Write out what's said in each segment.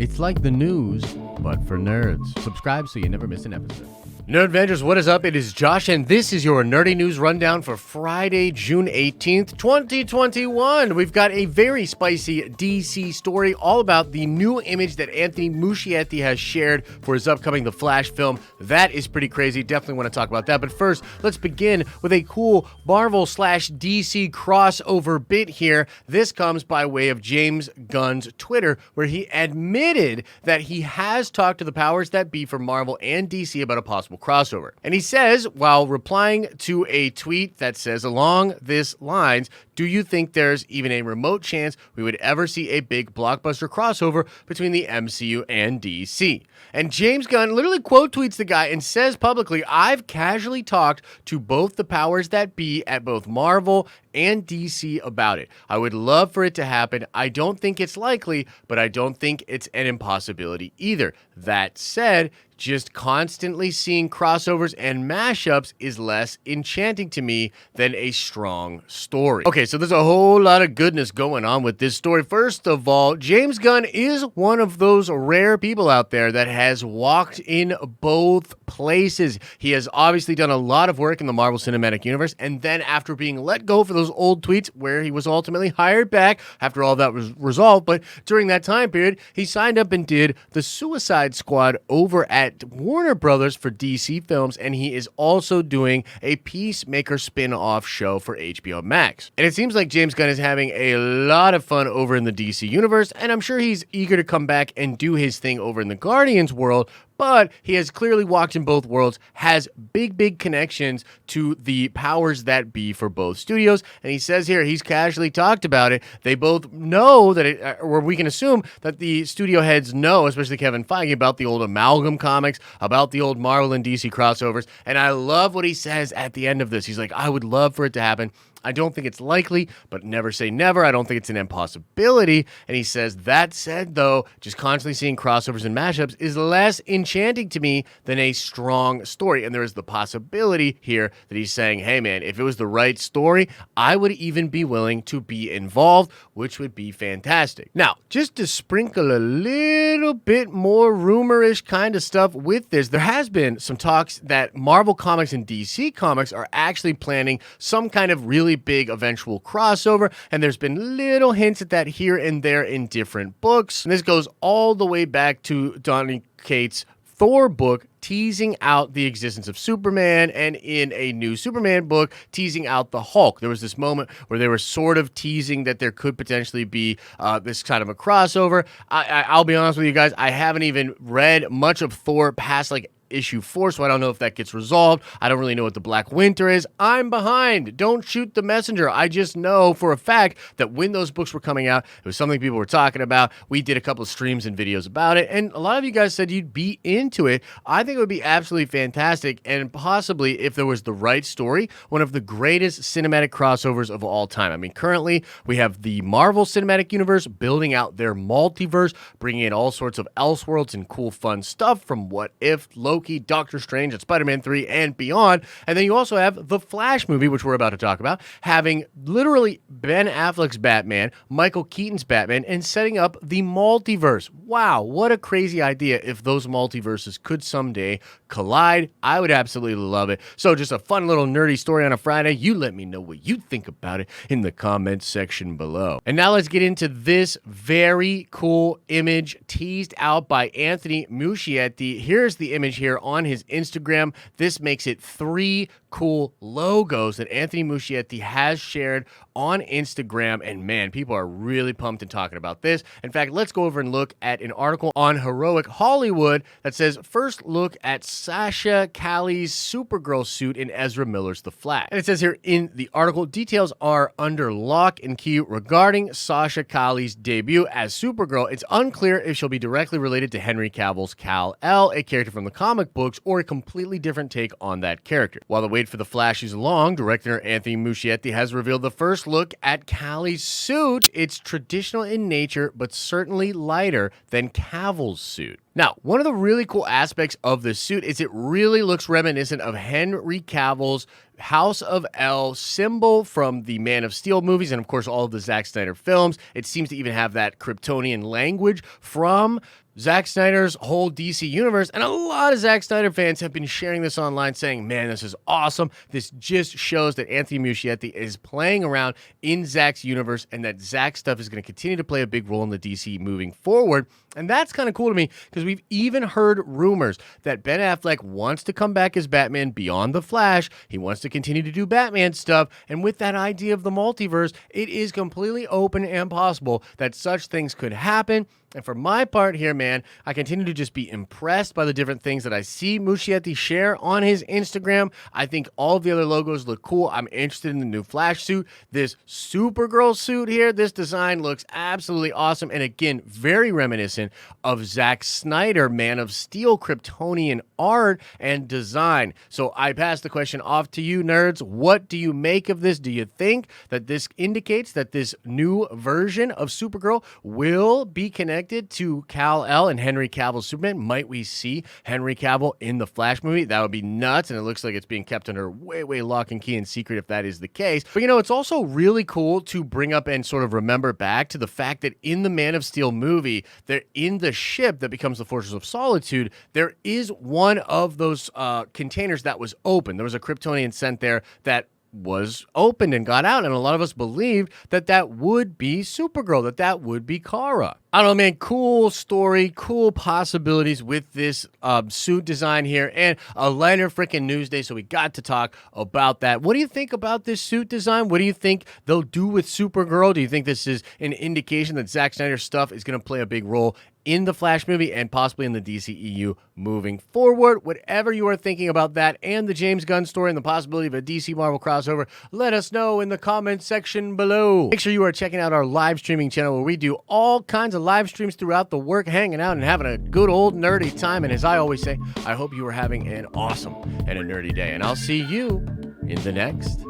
It's like the news, but for nerds. Subscribe so you never miss an episode. Nerd Avengers, what is up? It is Josh, and this is your Nerdy News Rundown for Friday, June 18th, 2021. We've got a very spicy DC story all about the new image that Anthony Muschietti has shared for his upcoming The Flash film. That is pretty crazy. Definitely want to talk about that. But first, let's begin with a cool Marvel/DC crossover bit here. This comes by way of James Gunn's Twitter, where he admitted that he has talked to the powers that be for Marvel and DC about a possible crossover. And he says, while replying to a tweet that says along this lines, "Do you think there's even a remote chance we would ever see a big blockbuster crossover between the MCU and DC?" And James Gunn literally quote tweets the guy and says publicly, "I've casually talked to both the powers that be at both Marvel and DC about it. I would love for it to happen. I don't think it's likely, but I don't think it's an impossibility either. That said, just constantly seeing crossovers and mashups is less enchanting to me than a strong story." Okay, so there's a whole lot of goodness going on with this story. First of all, James Gunn is one of those rare people out there that has walked in both places. He has obviously done a lot of work in the Marvel Cinematic Universe, and then after being let go for those old tweets where he was ultimately hired back after all that was resolved, but during that time period, he signed up and did the Suicide Squad over at Warner Brothers for DC Films, and he is also doing a Peacemaker spin-off show for HBO Max. And it seems like James Gunn is having a lot of fun over in the DC universe, and I'm sure he's eager to come back and do his thing over in the Guardians world, but he has clearly walked in both worlds, has big connections to the powers that be for both studios, and he says here he's casually talked about it. They both know that or we can assume that the studio heads know, especially Kevin Feige, about the old Amalgam comics, about the old Marvel and DC crossovers, and I love what he says at the end of this. He's like, "I would love for it to happen. I don't think it's likely, but never say never. I don't think it's an impossibility." And he says, "That said, though, just constantly seeing crossovers and mashups is less enchanting to me than a strong story." And there is the possibility here that he's saying, hey, man, if it was the right story, I would even be willing to be involved, which would be fantastic. Now, just to sprinkle a little bit more rumorish kind of stuff with this, there has been some talks that Marvel Comics and DC Comics are actually planning some kind of really big eventual crossover, and there's been little hints at that here and there in different books. And this goes all the way back to Donny Cates' Thor book, teasing out the existence of Superman, and in a new Superman book, teasing out the Hulk. There was this moment where they were sort of teasing that there could potentially be this kind of a crossover. I'll be honest with you guys, I haven't even read much of Thor past issue 4, so I don't know if that gets resolved. I don't really know what the Black Winter is. I'm behind. Don't shoot the messenger. I just know for a fact that when those books were coming out, it was something people were talking about. We did a couple of streams and videos about it, and a lot of you guys said you'd be into it. I think it would be absolutely fantastic, and possibly, if there was the right story, one of the greatest cinematic crossovers of all time. I mean, currently, we have the Marvel Cinematic Universe building out their multiverse, bringing in all sorts of Elseworlds and cool, fun stuff from What If, Loki, Doctor Strange, and Spider-Man 3, and beyond. And then you also have the Flash movie, which we're about to talk about, having literally Ben Affleck's Batman, Michael Keaton's Batman, and setting up the multiverse. Wow, what a crazy idea if those multiverses could someday collide. I would absolutely love it. So just a fun little nerdy story on a Friday. You let me know what you think about it in the comments section below. And now let's get into this very cool image teased out by Anthony Muschietti. Here's the image here on his Instagram. This makes it 3 cool logos that Anthony Muschietti has shared on Instagram, and man, people are really pumped and talking about this. In fact, let's go over and look at an article on Heroic Hollywood that says, "First look at Sasha Calle's Supergirl suit in Ezra Miller's The Flash." And it says here in the article, details are under lock and key regarding Sasha Calle's debut as Supergirl. It's unclear if she'll be directly related to Henry Cavill's Kal-El, a character from the comic books, or a completely different take on that character. While the wait for The Flash is long, director Anthony Muschietti has revealed the first look at Callie's suit. It's traditional in nature, but certainly lighter than Cavill's suit. Now, one of the really cool aspects of this suit is it really looks reminiscent of Henry Cavill's House of L symbol from the Man of Steel movies and, of course, all of the Zack Snyder films. It seems to even have that Kryptonian language from Zack Snyder's whole DC universe, and a lot of Zack Snyder fans have been sharing this online saying, man, this is awesome. This just shows that Anthony Muschietti is playing around in Zack's universe and that Zack stuff is going to continue to play a big role in the DC moving forward. And that's kind of cool to me because we've even heard rumors that Ben Affleck wants to come back as Batman beyond the Flash. He wants to continue to do Batman stuff. And with that idea of the multiverse, it is completely open and possible that such things could happen. And for my part here, man, I continue to just be impressed by the different things that I see Muschietti share on his Instagram. I think all of the other logos look cool. I'm interested in the new Flash suit. This Supergirl suit here, this design looks absolutely awesome. And again, very reminiscent of Zack Snyder, Man of Steel, Kryptonian art and design. So I pass the question off to you, nerds. What do you make of this? Do you think that this indicates that this new version of Supergirl will be connected to Kal-El and Henry Cavill Superman? Might we see Henry Cavill in the Flash movie? That would be nuts, and it looks like it's being kept under way lock and key and secret if that is the case. But, you know, it's also really cool to bring up and sort of remember back to the fact that in the Man of Steel movie, they're in the ship that becomes the Fortress of Solitude, there is one of those containers that was open. There was a Kryptonian sent there that was opened and got out, and a lot of us believed that that would be Supergirl, that that would be Kara. I don't know, man, cool story, cool possibilities with this suit design here, and a lighter freaking news day, so we got to talk about that. What do you think about this suit design? What do you think they'll do with Supergirl? Do you think this is an indication that Zack Snyder's stuff is going to play a big role in the Flash movie and possibly in the DCEU moving forward? Whatever you are thinking about that and the James Gunn story and the possibility of a DC Marvel crossover, let us know in the comment section below. Make sure you are checking out our live streaming channel where we do all kinds of live streams throughout the work, hanging out and having a good old nerdy time. And as I always say, I hope you are having an awesome and a nerdy day. And I'll see you in the next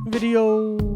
video.